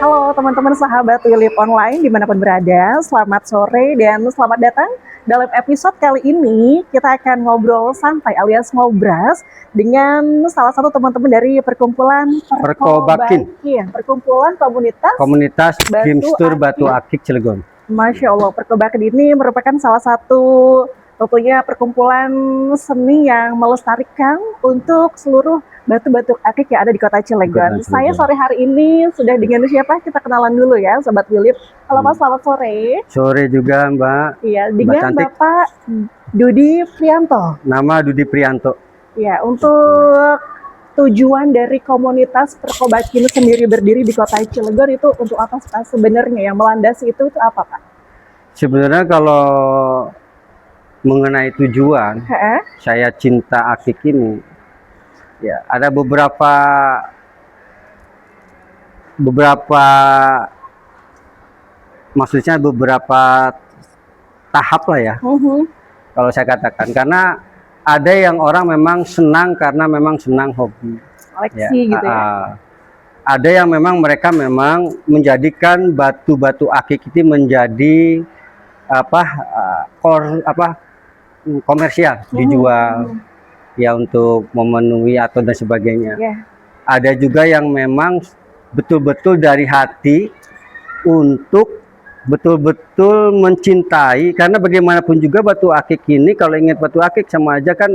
Halo teman-teman sahabat Wilip Online dimanapun berada, selamat sore dan selamat datang. Dalam episode kali ini kita akan ngobrol santai alias ngobras dengan salah satu teman-teman dari perkumpulan Perkobakin, perkumpulan komunitas Gimstur Batu Akik Cilegon. Masya Allah, Perkobakin ini merupakan salah satu tentunya perkumpulan seni yang melestarikan untuk seluruh batu-batu akik yang ada di kota Cilegon. Saya sore hari ini sudah dengan siapa? Kita kenalan dulu ya, Sobat Wilip. Halo Mas, selamat sore. Sore juga Mbak. Iya, dengan Bapak Dudi Prianto. Nama Dudi Prianto. Ya, untuk tujuan dari komunitas Perkobakin sendiri berdiri di kota Cilegon itu untuk apa sebenarnya? Yang melandasi itu apa Pak? Sebenarnya kalau mengenai tujuan, saya cinta akik ini, ya ada beberapa maksudnya beberapa tahap lah ya. Kalau saya katakan, karena ada yang orang memang senang karena memang senang hobi, koleksi gitu ya. ada yang memang mereka memang menjadikan batu-batu akik itu menjadi komersial, dijual ya untuk memenuhi atau dan sebagainya. Ada juga yang memang betul-betul dari hati untuk betul-betul mencintai, karena bagaimanapun juga batu akik ini, kalau ingat batu akik sama aja kan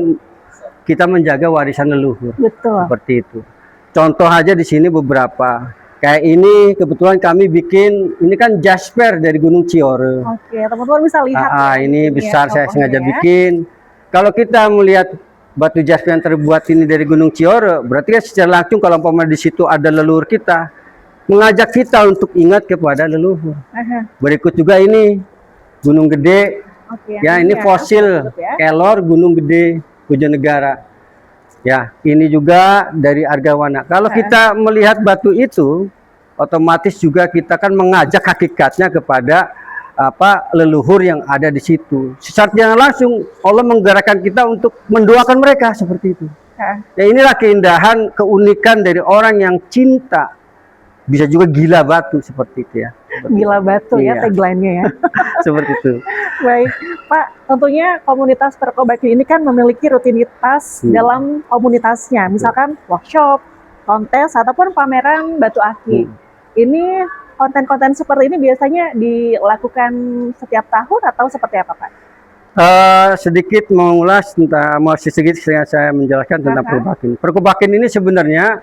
kita menjaga warisan leluhur. Betul. Seperti itu. Contoh aja di sini beberapa. Kayak ini kebetulan kami bikin, ini kan jasper dari Gunung Ciore. Oke, teman-teman bisa lihat. Ini besar, saya sengaja bikin. Kalau kita melihat batu jasper yang terbuat ini dari Gunung Ciore, berarti kan secara langsung kalau umpama di situ ada leluhur kita, mengajak kita untuk ingat kepada leluhur. Berikut juga ini Gunung Gede. Ya, ini fosil kelor Gunung Gede, Bojonegara. Ya, ini juga dari Argawana. Kalau kita melihat batu itu, otomatis juga kita kan mengajak hakikatnya kepada leluhur yang ada di situ. Secara langsung Allah menggerakkan kita untuk mendoakan mereka seperti itu. Ya, inilah keindahan, keunikan dari orang yang cinta. Bisa juga gila batu seperti itu ya. Gila batu ya tagline-nya ya. Seperti itu. Baik, Pak, tentunya komunitas Perkobakin ini kan memiliki rutinitas dalam komunitasnya, misalkan workshop, kontes, ataupun pameran batu akik. Ini konten-konten seperti ini biasanya dilakukan setiap tahun atau seperti apa, Pak? Sedikit mengulas tentang, sedikit saya menjelaskan tentang Perkobakin. Perkobakin ini sebenarnya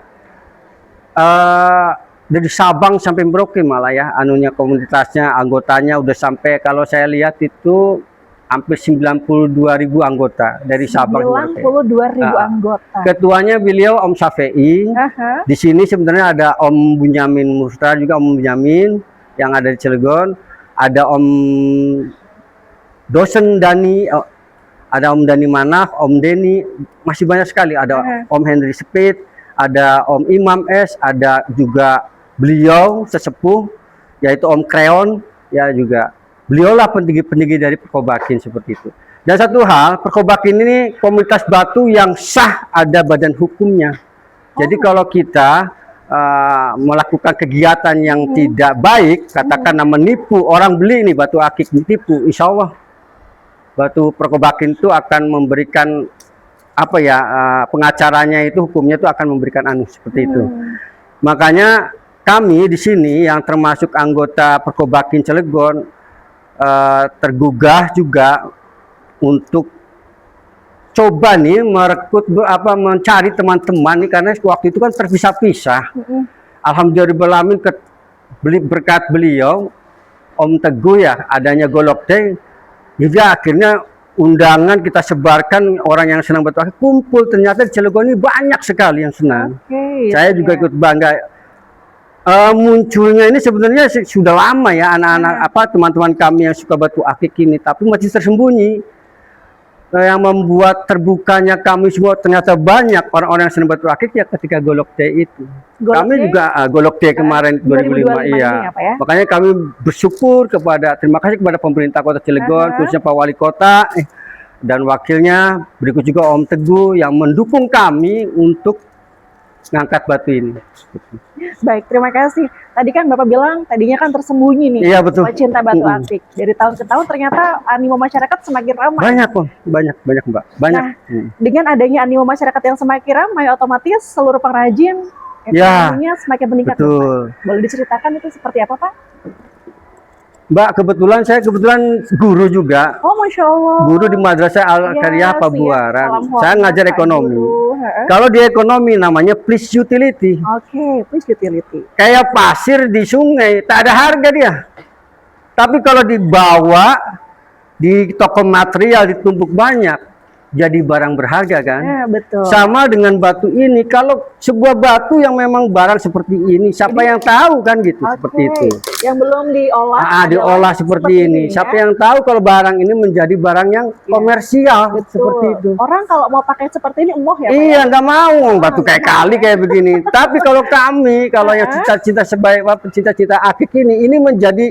dari Sabang sampai Merauke malah ya, komunitasnya, anggotanya udah sampai, kalau saya lihat itu hampir 92.000 anggota dari Sabang. 92.000 anggota. Ketuanya beliau Om Safei. Di sini sebenarnya ada Om Bunyamin Mustra juga, Om Bunyamin yang ada di Cilegon. Ada Om Dosen Dani, ada Om Dani Manaf, Om Deni, masih banyak sekali. Ada Om Henry Speed, ada Om Imam S, ada juga beliau sesepuh yaitu Om Kreon, ya juga beliaulah pendiri dari Perkobakin seperti itu. Dan satu hal, Perkobakin ini komunitas batu yang sah, ada badan hukumnya. Jadi kalau kita melakukan kegiatan yang tidak baik, katakan menipu orang, beli ini batu akik ditipu, insya Allah batu Perkobakin itu akan memberikan pengacaranya itu, hukumnya itu akan memberikan seperti itu. Makanya kami di sini yang termasuk anggota Perkobakin Cilegon tergugah juga untuk coba nih merekrut mencari teman-teman nih, karena waktu itu kan terpisah-pisah. Alhamdulillah berkat beliau Om Teguh ya, adanya Golok Day, jadi akhirnya undangan kita sebarkan, orang yang senang batu akik kumpul. Ternyata di Cilegon ini banyak sekali yang senang. Saya juga ikut bangga. Munculnya ini sebenarnya sudah lama ya, anak-anak teman-teman kami yang suka batu akik ini, tapi masih tersembunyi. Yang membuat terbukanya kami semua, ternyata banyak orang-orang yang senang batu akik ya ketika Golok Day itu. Kami juga Golok Day kemarin 2005 iya. Makanya kami bersyukur terima kasih kepada pemerintah Kota Cilegon, khususnya Pak Wali Kota dan wakilnya, berikut juga Om Teguh yang mendukung kami untuk ngangkat batu ini. Baik, terima kasih. Tadi kan Bapak bilang tadinya kan tersembunyi nih, Iya betul. pecinta batu akik. Dari tahun ke tahun ternyata animo masyarakat semakin ramai. Banyak kok, banyak Mbak, banyak. Nah, dengan adanya animo masyarakat yang semakin ramai, otomatis seluruh pengrajin Ya, ekonominya semakin meningkat. betul. Pak. Boleh diceritakan itu seperti apa, Pak? Mbak, saya kebetulan guru juga. Oh, Masya Allah. Guru di Madrasah Al Ya, Karyah siap. Pabuaran. Salam Saya hormat, ngajar Pak ekonomi. Guru. Heeh. Kalau di ekonomi namanya please utility. Oke, please utility. Kayak pasir di sungai, tak ada harga dia. Tapi kalau dibawa di toko material ditumpuk banyak, jadi barang berharga kan? Nah, betul. Sama dengan batu ini, kalau sebuah batu yang memang barang seperti ini, siapa yang tahu kan gitu, Oke, seperti itu. yang belum diolah. Diolah seperti ini. ya. Siapa yang tahu kalau barang ini menjadi barang yang komersial Betul. seperti itu. Orang kalau mau pakai seperti ini emoh ya, Pak, Iya, ya? nggak mau batu kayak kali kayak begini. Tapi kalau kami, kalau yang cita-cita sebaik cita-cita akik ini menjadi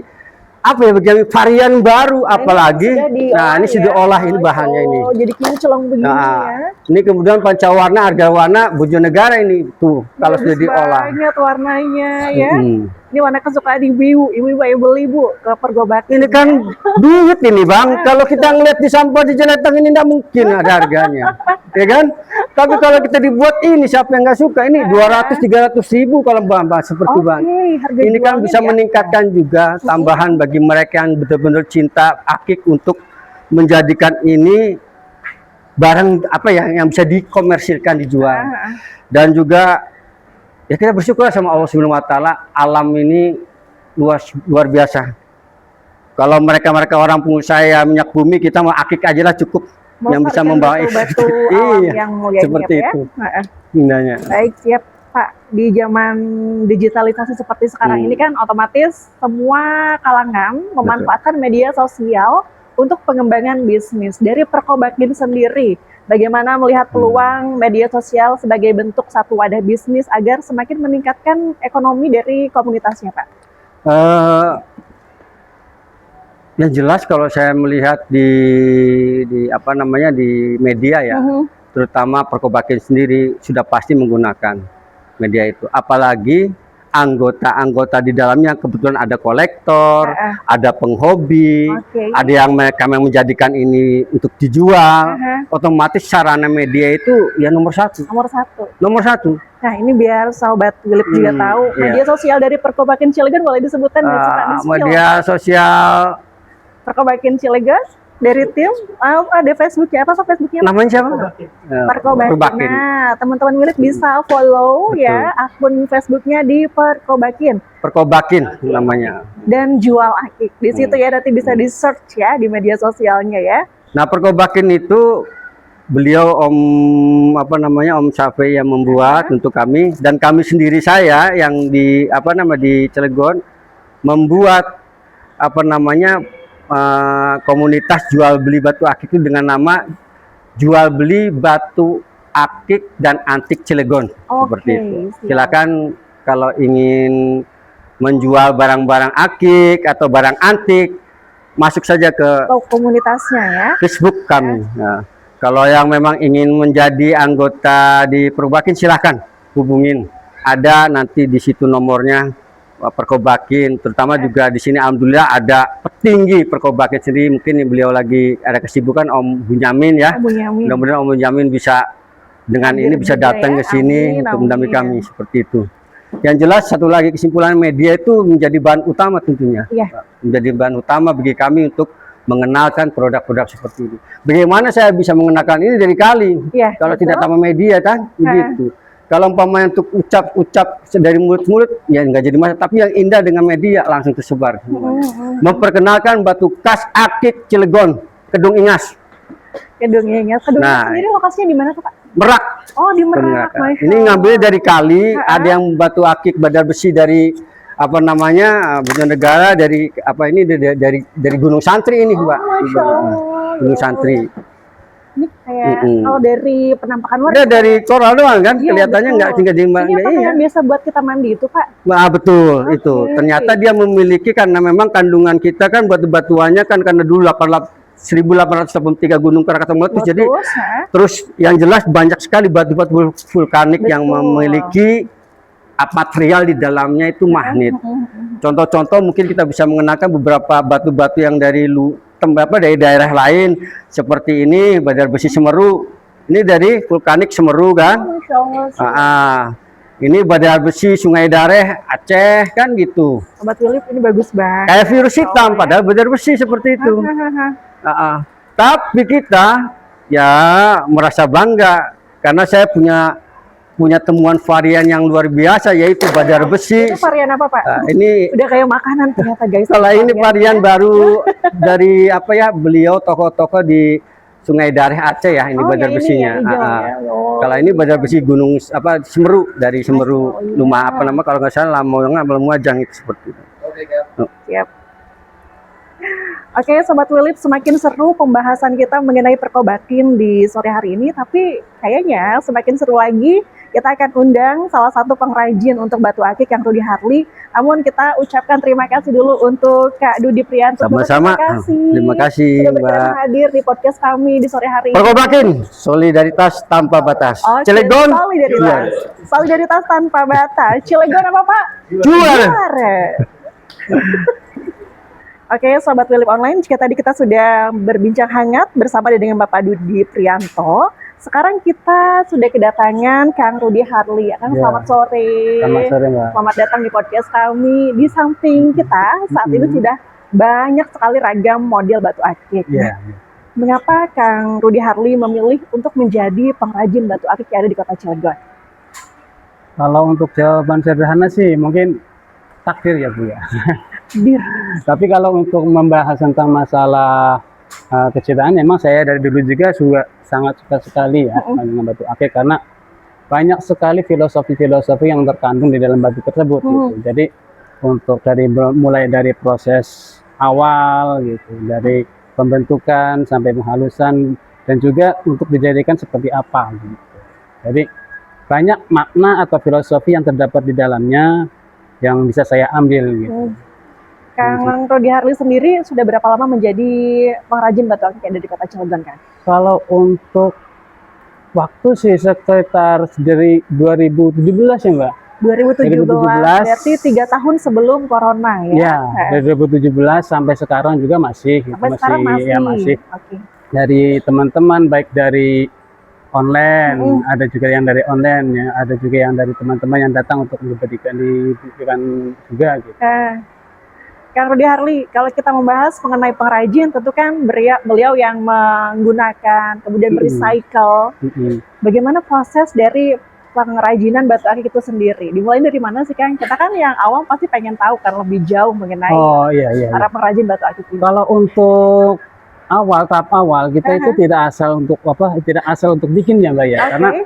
apa ya, begini varian baru, apalagi ini sudah diolah ini bahannya ini. Oh, jadi kinclong begini ya. Ini kemudian pancawarna, argawarna, Bojonegara ini tuh kalau sudah diolah. Banyak warnanya ya. Mm-mm. Ini warna kesukaan ibu-ibu yang beli Bu ke Pergobakin. Ini kan duit ini Bang. Kalau kita ngeliat di sampah di Jeletang ini tidak mungkin ada harganya, ya kan? Tapi kalau kita dibuat ini, siapa yang nggak suka? Ini 200-300 ribu kalau Bang seperti Bang. Harga Ini kan jualnya bisa ya. meningkatkan juga tambahan bagi mereka yang betul-betul cinta akik untuk menjadikan ini barang apa ya yang bisa dikomersilkan, dijual. Dan juga ya kita bersyukur sama Allah Subhanahu wa taala, alam ini luar biasa. Kalau mereka orang pengusaha minyak bumi, kita mau akik aja lah cukup yang bisa membawa batu alam yang mulia seperti ya. itu. Indahnya. Baik, siap Pak. Di zaman digitalisasi seperti sekarang ini kan otomatis semua kalangan memanfaatkan media sosial untuk pengembangan bisnis. Dari Perkobakin sendiri, bagaimana melihat peluang media sosial sebagai bentuk satu wadah bisnis agar semakin meningkatkan ekonomi dari komunitasnya, Pak? Yang jelas kalau saya melihat di apa namanya di media ya, terutama Perkobakin sendiri sudah pasti menggunakan media itu. Apalagi anggota-anggota di dalamnya kebetulan ada kolektor, ada penghobi, ada yang mereka menjadikan ini untuk dijual. Otomatis sarana media itu ya nomor satu. Nomor satu. Nah, ini biar sahabat Wilip juga tahu, media sosial dari Perkobakin Cilegon boleh disebutkan nggak sih, Pak? Media sosial Perkobakin Cilegon dari tim ada Facebooknya, apa Facebooknya? Namanya siapa? Perkobakin. Nah, teman-teman Wilip bisa follow ya akun Facebooknya di Perkobakin. Perkobakin namanya. Dan jual akik di situ ya, nanti bisa di search ya di media sosialnya ya. Nah, Perkobakin itu beliau Om Syafei yang membuat untuk kami, dan kami sendiri saya yang di di Cilegon membuat komunitas jual beli batu akik itu dengan nama jual beli batu akik dan antik Cilegon. Seperti itu. Silakan kalau ingin menjual barang-barang akik atau barang antik, masuk saja ke komunitasnya ya, Facebook kami. Nah, kalau yang memang ingin menjadi anggota di Perkobakin, silahkan hubungin. Ada nanti di situ nomornya Perkobakin. Terutama juga di sini alhamdulillah ada petinggi Perkobakin sendiri. Mungkin beliau lagi ada kesibukan, Om Bunyamin ya. Mudah-mudahan Om Bunyamin bisa dengan ini bisa datang ke sini untuk mendampingi kami seperti itu. Yang jelas satu lagi kesimpulan, media itu menjadi bahan utama tentunya. Menjadi bahan utama bagi kami untuk mengenalkan produk-produk seperti ini. Bagaimana saya bisa mengenalkan ini dari kali? Kalau tidak tanpa media kan begitu. Kalau umpamanya untuk ucap-ucap dari mulut-mulut ya nggak jadi masalah, tapi yang indah dengan media langsung tersebar. Memperkenalkan batu khas akik Cilegon, Kedung Ingas. Kedung Ingas sendiri lokasinya di mana, Pak? Merak. Oh, di Merak. Ini ngambil dari kali, ada yang batu akik badar besi dari Bojonegara, dari dari Gunung Santri ini, Mbak. Gunung Santri. Ini kayak kalau dari penampakan luar dari koral doang kan, kelihatannya nggak tinggal di Ini apa yang biasa buat kita mandi itu, Pak? Betul itu. Ternyata dia memiliki, karena memang kandungan kita kan batu-batuannya kan karena dulu 1883 gunung Krakatau meletus, jadi terus yang jelas banyak sekali batu-batu vulkanik yang memiliki material di dalamnya itu magnet. Contoh-contoh mungkin kita bisa mengenakan beberapa batu-batu yang dari dari daerah lain seperti ini Badar Besi Semeru. Ini dari vulkanik Semeru kan? Masya Allah. Ini Badar Besi Sungai Dareh Aceh kan gitu. Sobat Philip ini bagus banget. Kayak virus hitam padahal Badar Besi seperti itu. Tapi kita ya merasa bangga karena saya punya temuan varian yang luar biasa yaitu Badar Besi. Itu varian apa Pak? Ini udah kayak makanan ternyata guys. Kalau ini varian baru dari beliau tokoh-tokoh di Sungai Dareh Aceh ya, ini Badar Besinya. Kalau ini Badar Besi Gunung Semeru dari Semeru kalau nggak salah Lumajang itu seperti itu. Siap. Oke, Sobat Philip, semakin seru pembahasan kita mengenai Perkobakin di sore hari ini, tapi kayaknya semakin seru lagi kita akan undang salah satu pengrajin untuk batu akik yang Rudy Harley. Namun kita ucapkan terima kasih dulu untuk Kak Dudi Prianto. Sama-sama. Terima kasih sudah berkenan hadir di podcast kami di sore hari ini. Perkobakin, solidaritas tanpa batas. Cilegon, solidaritas tanpa batas. Cilegon apa Pak? Juara. Oke, Sobat Philip Online, jika tadi kita sudah berbincang hangat bersama dengan Bapak Dudi Prianto, sekarang kita sudah kedatangan Kang Rudy Harley. Kang, selamat sore. Selamat sore, Mbak. Selamat datang di podcast kami. Di samping kita saat ini sudah banyak sekali ragam model batu akik. Mengapa Kang Rudy Harley memilih untuk menjadi pengrajin batu akik yang ada di Kota Cilegon? Kalau untuk jawaban sederhana sih mungkin takdir ya Bu ya. Tapi kalau untuk membahas tentang masalah kecintaan, memang saya dari dulu juga sangat suka sekali ya dengan batu akik karena banyak sekali filosofi-filosofi yang terkandung di dalam batu tersebut. Gitu. Jadi untuk mulai dari proses awal gitu, dari pembentukan sampai penghalusan dan juga untuk dijadikan seperti apa gitu. Jadi banyak makna atau filosofi yang terdapat di dalamnya yang bisa saya ambil gitu. Kang Rudy Harley sendiri sudah berapa lama menjadi pengrajin batu akik yang ada di Kota Cilegon, Kang? Kalau untuk waktu sih sekitar dari 2017 ya Mbak? 2017, berarti 3 tahun sebelum Corona ya? Ya, dari 2017 sampai sekarang juga masih. Sampai sekarang masih? Ya masih. Okay. Dari teman-teman, baik dari online, ada juga yang dari online ya, ada juga yang dari teman-teman yang datang untuk diberikan juga gitu. Kang Rudy Harley, kalau kita membahas mengenai pengrajin, tentu kan beliau yang menggunakan, kemudian recycle. Bagaimana proses dari pengrajinan batu akik itu sendiri? Dimulai dari mana sih Kang? Kita kan yang awam pasti pengen tahu kan lebih jauh mengenai para pengrajin batu akik ini. Kalau untuk tahap awal kita itu tidak asal untuk bikin ya Mbak ya, karena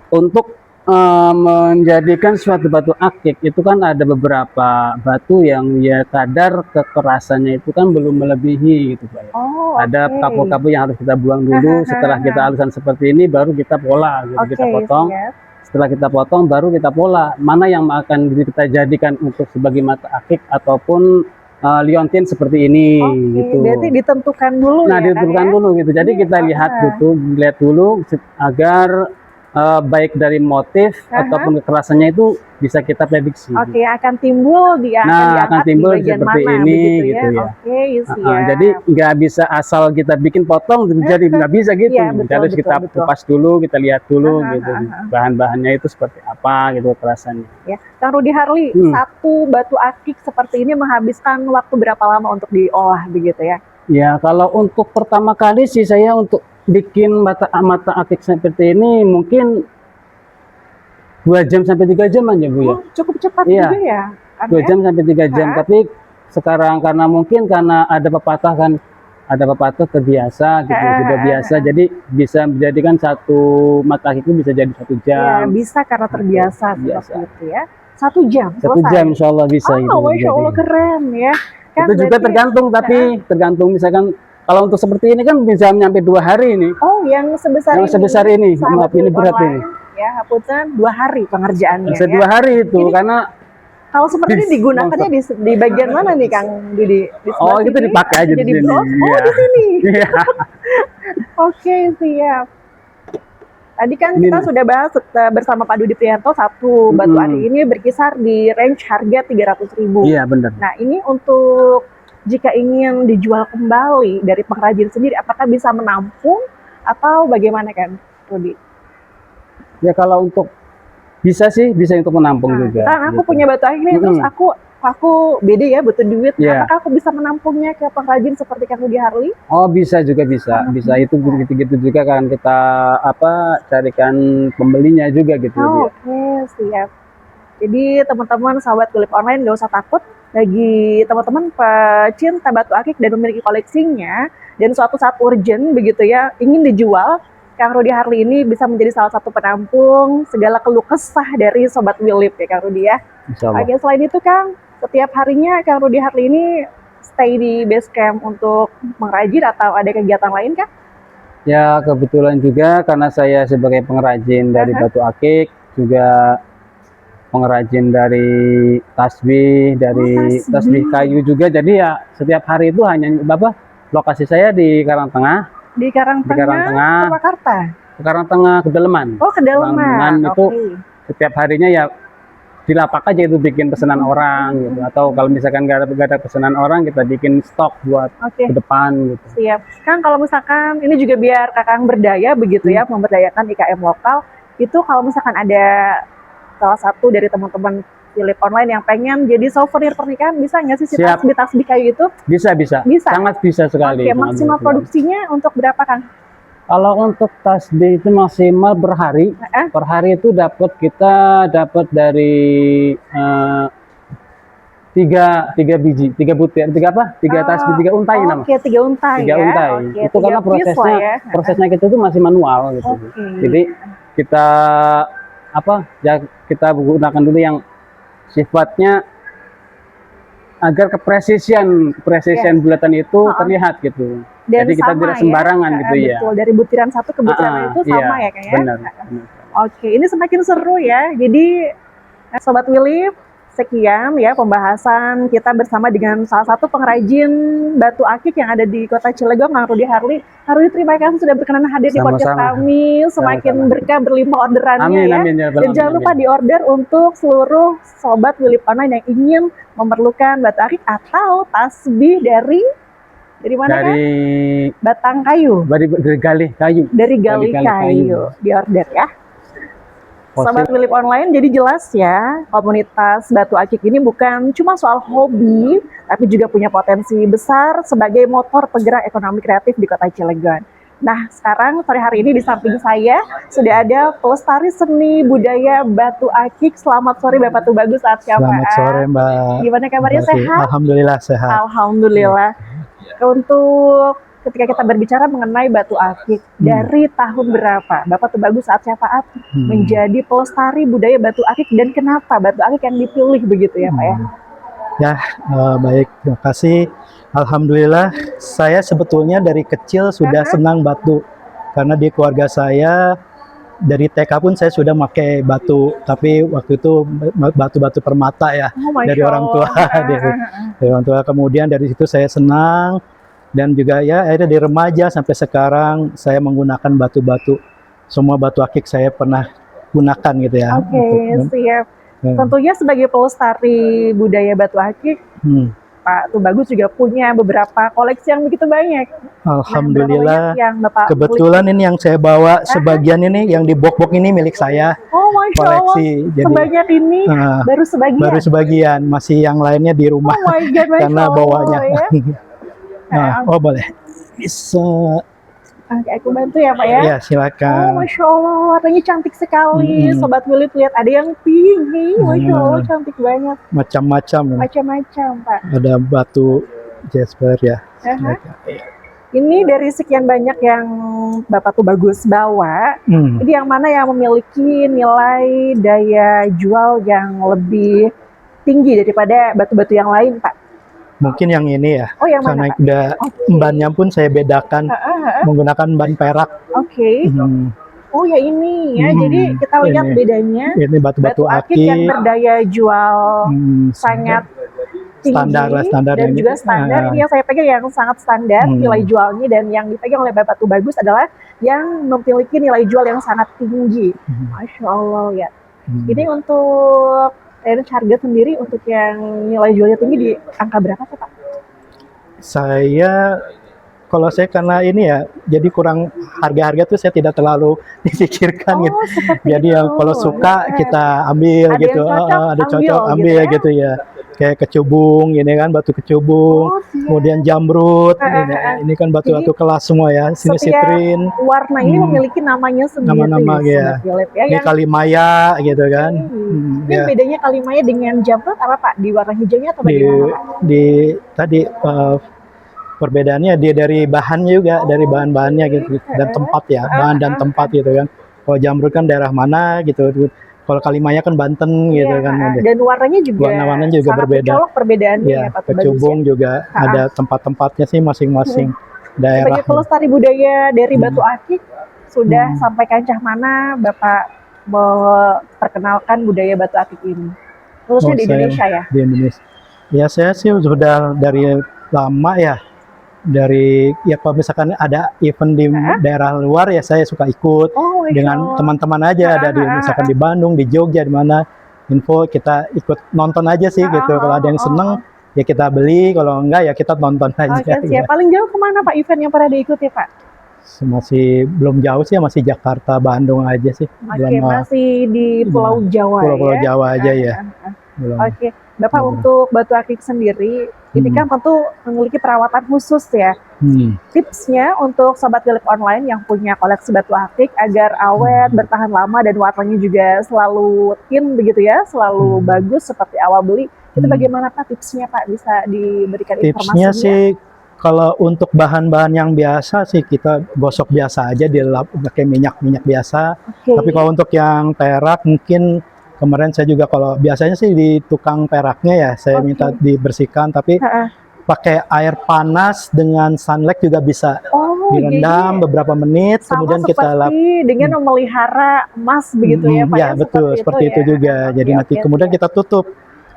untuk menjadikan suatu batu akik itu kan ada beberapa batu yang ya kadar kekerasannya itu kan belum melebihi gitu Pak. Ada kapu-kapu yang harus kita buang dulu. Setelah kita halusan seperti ini baru kita pola gitu. Kita potong. Setelah kita potong baru kita pola mana yang akan kita jadikan untuk sebagai mata akik ataupun liontin seperti ini gitu. Berarti ditentukan dulu. Nah, ditentukan dulu gitu. Jadi kita lihat dulu agar baik dari motif ataupun kekerasannya itu bisa kita prediksi. Akan timbul akan timbul di seperti mana, ini gitu ya. Jadi nggak bisa asal kita bikin potong jadi nggak bisa gitu. Harus kita kupas dulu, kita lihat dulu gitu. Bahan-bahannya itu seperti apa gitu kekerasannya. Ya, Kang Rudy Harley, satu batu akik seperti ini menghabiskan waktu berapa lama untuk diolah begitu ya? Ya, kalau untuk pertama kali sih saya untuk bikin mata akik seperti ini mungkin 2 jam sampai 3 jam aja Bu ya. Cukup cepat juga ya. 2 jam sampai 3 jam. Tapi sekarang karena ada pepatah terbiasa gitu, sudah biasa, jadi bisa menjadikan satu mata akik itu bisa jadi 1 jam. Ya, bisa karena terbiasa seperti itu ya. 1 jam. 1 jam insya Allah bisa. Masya Allah keren ya. Kan itu juga tergantung misalkan kalau untuk seperti ini kan bisa nyampe 2 hari ini. Yang sebesar ini. Maaf ini berat ini. Ya, hapusan 2 hari pengerjaannya. Bisa 2 hari itu karena kalau seperti ini digunakannya di bagian mana nih Kang Didi? Itu dipakai aja di sini. Di sini. Oke, siap. Tadi kan Ini kita nih. sudah bahas bersama Pak Dudi Prianto, satu batu Mm-mm. akik ini berkisar di range harga 300.000. Iya benar. Nah, ini untuk jika ingin dijual kembali dari pengrajin sendiri, apakah bisa menampung atau bagaimana kan, Rudi? Ya kalau untuk bisa sih, bisa untuk menampung Nah, juga. kan aku gitu. punya batu akik nih, terus Mm-mm. aku beda ya, butuh duit. Nah, Iya. apakah aku bisa menampungnya ke pengrajin seperti Kang Rudi Harley? Oh bisa juga bisa, bisa itu gitu-gitu juga kan kita apa carikan pembelinya juga gitu Oh, dia. oke, siap. Jadi teman-teman sahabat Tulip Online nggak usah takut, bagi teman-teman pecinta batu akik dan memiliki koleksinya dan suatu saat urgent begitu ya ingin dijual, Kang Rudi Harley ini bisa menjadi salah satu penampung segala keluh kesah dari sobat Wilip ya Kang Rudi ya. Insya Allah. Oke, selain itu Kang, setiap harinya Kang Rudi Harley ini stay di base camp untuk mengrajin atau ada kegiatan lain Kang? Ya kebetulan juga karena saya sebagai pengrajin dari batu akik juga pengrajin dari tasbih, dari tasbih. tasbih kayu juga. Jadi ya setiap hari itu hanya apa lokasi saya di Karangtengah, Di Karangtengah, Purwakarta. Karangtengah Kedalaman. Oh, Kedalaman. Itu setiap harinya ya di lapak aja itu bikin pesanan orang gitu, atau kalau misalkan gak ada pesanan orang kita bikin stok buat ke depan gitu. Siap. Kang, kalau misalkan ini juga biar Kakang berdaya begitu ya, memberdayakan IKM lokal, itu kalau misalkan ada salah satu dari teman-teman Tulip Online yang pengen jadi souvenir pernikahan, bisa nggak sih si tasbih kayu itu? Bisa. Sangat bisa sekali. Oke, maksimal produksinya untuk berapa Kang? Kalau untuk tasbih itu maksimal per hari. Per hari itu kita dapat dari tiga biji, tiga butir, tiga tasbih, 3 untai namanya. Oke, 3 untai. 3 untai. Itu karena prosesnya kita itu masih manual gitu. Jadi kita kita gunakan dulu yang sifatnya agar kepresisian bulatan itu terlihat gitu. Dan jadi kita tidak sembarangan gitu ya. Betul, dari butiran satu ke butiran itu sama ya kayaknya. Benar. Oke, ini semakin seru ya. Jadi Sobat Wilip, sekian ya pembahasan kita bersama dengan salah satu pengrajin batu akik yang ada di Kota Cilegon, Kang Rudi Harley. Harley, terima kasih sudah berkenan hadir di podcast kami. Semakin berkah berlimpah orderannya ya. Dan jangan lupa diorder untuk seluruh Sobat Wilip Online yang ingin memerlukan batu akik atau tasbih dari mana kan? Batang kayu. Dari galih kayu. Dari galih kayu. Diorder ya. Sobat Wilip Online, jadi jelas ya, komunitas batu akik ini bukan cuma soal hobi, tapi juga punya potensi besar sebagai motor penggerak ekonomi kreatif di Kota Cilegon. Nah, sekarang sore hari ini di samping saya sudah ada pelestari seni budaya batu akik. Selamat sore Bapak Tubagus saat siapa? Selamat sore Mbak. Gimana kabarnya, sehat? Alhamdulillah sehat. Alhamdulillah. Untuk ketika kita berbicara mengenai batu akik, dari tahun berapa Bapak Tubagus saat syafaat menjadi pelestari budaya batu akik dan kenapa batu akik yang dipilih begitu ya Pak ya? Ya, baik, terima kasih. Alhamdulillah, saya sebetulnya dari kecil sudah senang batu karena di keluarga saya dari TK pun saya sudah pakai batu, tapi waktu itu batu-batu permata ya dari orang tua. Dari orang tua. Kemudian dari situ saya senang. Dan juga ya akhirnya dari remaja sampai sekarang saya menggunakan batu-batu. Semua batu akik saya pernah gunakan gitu ya. Oke, siap. Tentunya sebagai pelestari budaya batu akik, Pak Tubagus juga punya beberapa koleksi yang begitu banyak. Alhamdulillah. Yang Bapak kebetulan ini yang saya bawa sebagian ini yang di box-box ini milik saya. Oh, Masya koleksi. Allah. Jadi sebanyak ini baru sebagian. Baru sebagian, masih yang lainnya di rumah. Oh my God, karena bawanya. Ya? Nah, oh boleh. Bisa. Oke, aku bantu ya Pak ya? Ya, silakan. Oh, Masya Allah, warnanya cantik sekali. Sobat Wilip, lihat ada yang pink nih. Masya Allah, cantik banget. Macam-macam. Macam-macam Pak. Ada batu jasper ya. Ini dari sekian banyak yang Bapak Tubagus bawa, ini yang mana yang memiliki nilai daya jual yang lebih tinggi daripada batu-batu yang lain Pak? Mungkin yang ini ya. Oh, yang karena mana, udah bannya pun saya bedakan menggunakan ban perak. Oke. Oh ya ini ya. Jadi kita lihat bedanya. Ini batu-batu akik yang berdaya jual sangat tinggi standar lah, standar dan yang juga standar. Ini yang saya pegang yang sangat standar nilai jualnya, dan yang dipegang oleh Bapak Tubagus adalah yang memiliki nilai jual yang sangat tinggi. Masya Allah ya. Ini untuk harga sendiri untuk yang nilai jualnya tinggi di angka berapa tuh Pak? Saya kalau saya karena ini ya, jadi kurang harga-harga tuh saya tidak terlalu dipikirkan gitu. Seperti Jadi itu. yang kalau suka kita ambil Ada gitu, yang cocok, ada cocok ambil ambil gitu gitu ya. Kayak kecubung, ini kan batu kecubung, Siap. kemudian jamrut, ini kan batu-batu kelas semua ya. Sini Setiap sitrin, warna ini memiliki namanya sendiri. nama-nama ya. Sobat Philip, ya. Ini Yang kalimaya gitu kan. ini Ya. bedanya kalimaya dengan jamrut apa Pak? Di warna hijaunya atau Di bagaimana Pak? di tadi perbedaannya dia dari bahannya juga, dari bahan-bahannya gitu, dan tempat ya, bahan dan tempat gitu kan. Kalau jamrut kan daerah mana gitu, kalau kalimaya kan Banten gitu Iya, kan. dan warnanya juga Warna-warnanya juga sangat berbeda. mencolok perbedaannya Ya, ya Pak Tubagus kecubung ya. juga ada tempat-tempatnya sih masing-masing daerah. Sebagai pelestari budaya dari Batu Akik, sudah sampai kancah mana Bapak memperkenalkan budaya Batu Akik ini? Khususnya di saya Indonesia ya? Di Indonesia. Ya saya sih sudah dari lama ya. Dari ya kalau misalkan ada event di daerah luar ya saya suka ikut dengan teman-teman aja, ada di misalkan di Bandung, di Jogja, di mana info kita ikut nonton aja sih gitu. Kalau ada yang seneng ya kita beli, kalau enggak ya kita nonton aja. Oke, siap. Paling jauh kemana Pak event yang pernah diikuti Pak? Masih belum jauh sih, masih Jakarta, Bandung aja sih. Oke, masih di Pulau Jawa Pulau ya? Jawa aja ya. Oke, Bapak untuk Batu Akik sendiri, ini kan tentu memiliki perawatan khusus ya. Tipsnya untuk Sobat Philip Online yang punya koleksi Batu Akik agar awet, bertahan lama, dan warnanya juga selalu in begitu ya, selalu bagus seperti awal beli. Itu bagaimana Pak tipsnya Pak? Bisa diberikan informasinya? Tipsnya sih, kalau untuk bahan-bahan yang biasa sih kita gosok biasa aja, dilap pakai minyak biasa. Tapi kalau untuk yang perak mungkin kemarin saya juga, kalau biasanya sih di tukang peraknya ya saya minta dibersihkan, tapi pakai air panas dengan sunlight juga bisa direndam beberapa menit, kemudian kita lap. Dengan memelihara emas begitu ya Pak? Ya betul, seperti itu juga. Jadi nanti kemudian kita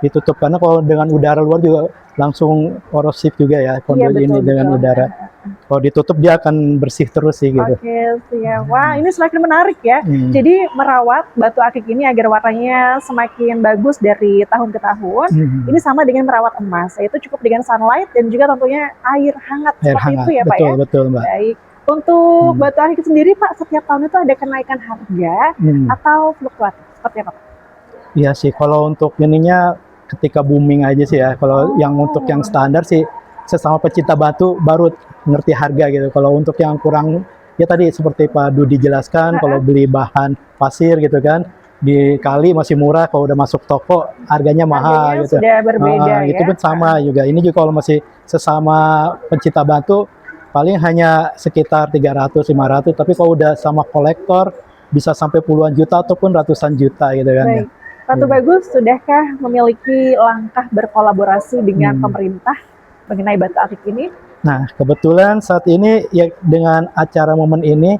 ditutup karena kalau dengan udara luar juga langsung korosif juga ya kalau ini dengan udara. Kalau ditutup dia akan bersih terus sih gitu. Oke, siap. Wah, ini semakin menarik ya. Jadi merawat Batu Akik ini agar warnanya semakin bagus dari tahun ke tahun. Ini sama dengan merawat emas, yaitu cukup dengan sunlight dan juga tentunya air hangat seperti itu ya Pak ya. Betul Mbak. Baik. Untuk Batu Akik sendiri Pak, setiap tahun itu ada kenaikan harga atau fluktuatif? Seperti apa Pak? Iya sih, kalau untuk ininya ketika booming aja sih ya. Kalau yang untuk yang standar sih sesama pecinta batu baru ngerti harga gitu. Kalau untuk yang kurang ya tadi seperti Pak Dudi jelaskan, kalau beli bahan pasir gitu kan di kali masih murah, kalau udah masuk toko harganya mahal gitu. Sudah berbeda ya. Itu pun sama juga. Ini juga kalau masih sesama pencinta batu paling hanya sekitar 300-500, tapi kalau udah sama kolektor bisa sampai puluhan juta ataupun ratusan juta gitu kan. Baik. Pak Tubagus, sudahkah memiliki langkah berkolaborasi dengan pemerintah mengenai Batu Akik ini? Nah, kebetulan saat ini ya dengan acara momen ini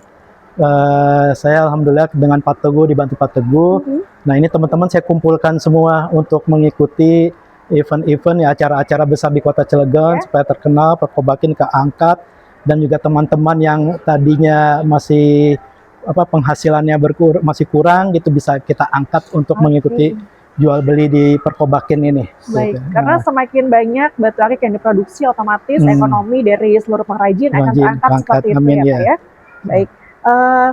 saya alhamdulillah dengan Pak Teguh, dibantu Pak Teguh. Nah, ini teman-teman saya kumpulkan semua untuk mengikuti event-event ya, acara-acara besar di Kota Cilegon supaya terkenal, Perkobakin keangkat, dan juga teman-teman yang tadinya masih penghasilannya masih kurang gitu bisa kita angkat untuk mengikuti jual beli di Perkobakin ini. Baik, gitu. karena semakin banyak Batu Akik yang diproduksi, otomatis ekonomi dari seluruh pengrajin akan terangkat seperti itu ya Pak ya. Baik,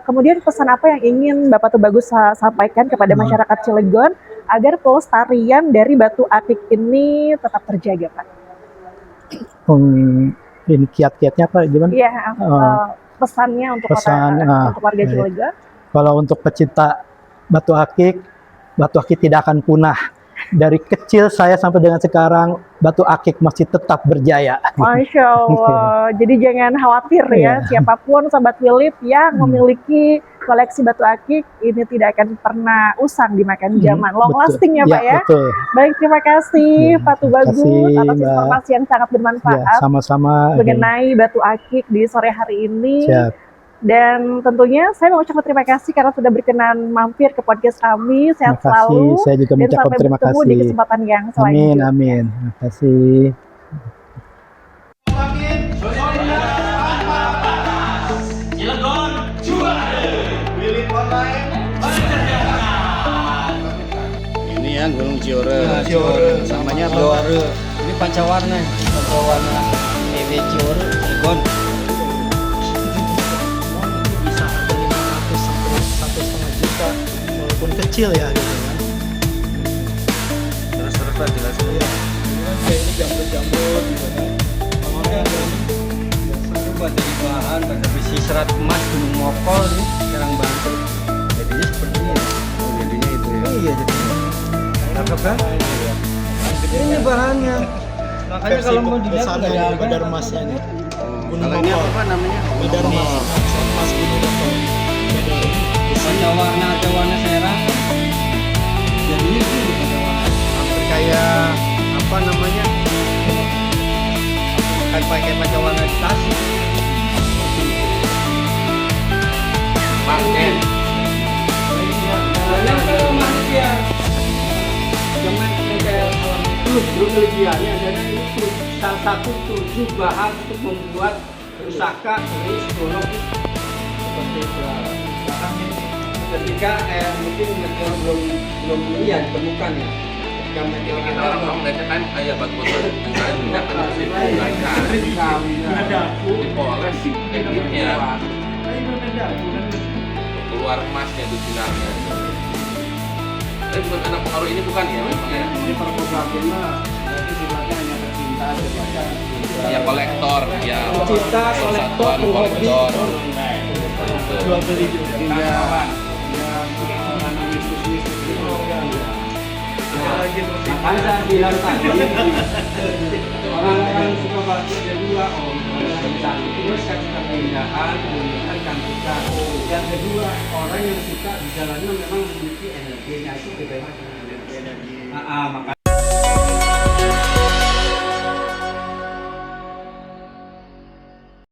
kemudian pesan apa yang ingin Bapak Tubagus sampaikan kepada masyarakat Cilegon agar pelestarian dari Batu Akik ini tetap terjaga Pak? Ini kiat-kiatnya apa gimana? Iya, pesannya untuk untuk warga Cilegon. Kalau untuk pecinta Batu Akik tidak akan punah. Dari kecil saya sampai dengan sekarang Batu Akik masih tetap berjaya. Masya Allah. Jadi jangan khawatir ya, siapapun Sobat Philip yang memiliki koleksi Batu Akik ini tidak akan pernah usang dimakan zaman. Long lasting ya Pak ya. Betul. Baik, terima kasih Pak Tubagus atas informasi yang sangat bermanfaat sama-sama mengenai Batu Akik di sore hari ini. Dan tentunya saya mengucapkan terima kasih karena sudah berkenan mampir ke podcast kami. Terima Sehat selalu. kasih. Saya juga Dan mengucapkan sampai terima bertemu di kasih. kesempatan yang Amin, selanjutnya. amin. Terima kasih. Ini ya Gunung Ciore. Namanya Ciore. Ini pancawarna. Pancawarna EW Ciore Cilegon. Bisa ada 500 sampai 1,5 juta walaupun kecil ya gitu kan. Terus Pak jelasin. Kayak ini jamur-jamur gitu kan. Buat jadi bahan pada besi serat emas Gunung Mokol nih sekarang Banten. Jadinya seperti ini. Oh, jadinya itu ya. Iya jadinya. Cakep kan? Ini bahannya. Makanya kalau mau dilihat sana nggak ini ada. badar emasnya nih. Gunung Kalau ini Mokol. apa namanya? Badar emas. Emas Gunung Mokol. Pada warna merah. Jadinya itu pada warna. Hampir kayak apa namanya? Kayak pakai warna di Tasik. Pakai. Banyak kalau manusia. Jangan kayak alam itu berlebihannya adalah itu salah satu 7 bahan untuk membuat pusaka keris golok seperti itu. Ketika mungkin meteor belum ya ditemukan ya. Ketika meteor Kita orang ngeliatnya kan kayak batu batu yang lain tidak kena sih dipoles kayak gitu ya keluar emasnya itu sinarnya. Tapi bukan karena pengaruh ini bukan ya memang ya. ini perfotografinya berarti sifatnya hanya tercinta daripada Ya kolektor ya. Pecinta, kolektor, kolektor. Jual beli juga. Makanya saya bilang tadi orang-orang suka batu ada dua om. Satu terus kan suka keindahan, menunjukkan cantikan. Yang kedua orang yang suka di jalannya memang memiliki energinya itu bagaimana energi. Maka